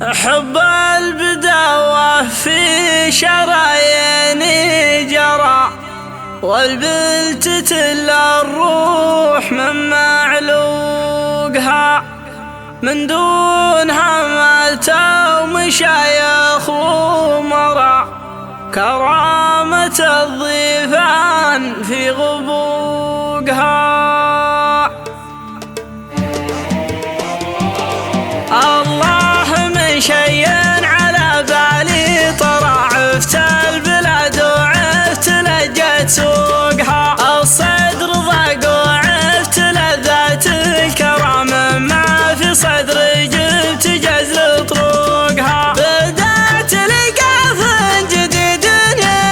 حب البداوة في شراييني جرى، والبلتة الروح من معلوقها، من دونها ماتوا مشايخ ومرى، كرامة الضيفان في غبوقها. الله من شيء على بالي طرى، عفت البلاد وعفت لجت سوقها، الصدر ضاق وعفت لذات الكرام، ما في صدري جبت جزل طرقها. بدأت لقاف جديد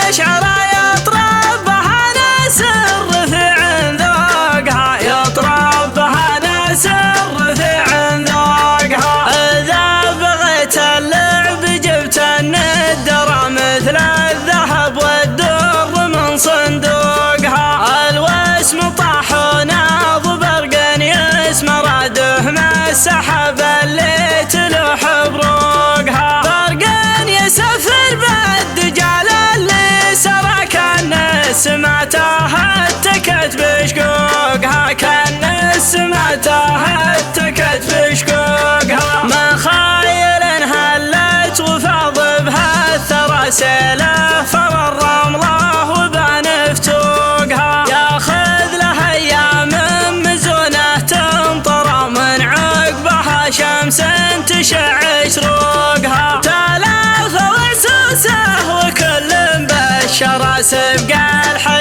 يشعر يطرب بها ناس الرفيع ذوقها، يطرب بها ناس الرفيع ذوقها. إذا بغيت اللعب جبت الندرة مثل الذهب والدر من صندوقها، الوسم طاح وناض برق يسمر دهم السحب اللي تلوح بروقها، برق يسفر بالدجال اللي سرى كان سمعته اتكت بشقوقها، كان سمعته اتكت بشقوقها. من خايل هلت وفاض بها الثرى سيله فر الرمله وبان فتوقها، ياخذ له ايام مزونه تمطر من عقبها شمس تشع شروقها، تلاف وسوسه وكل بشر سبق الحياة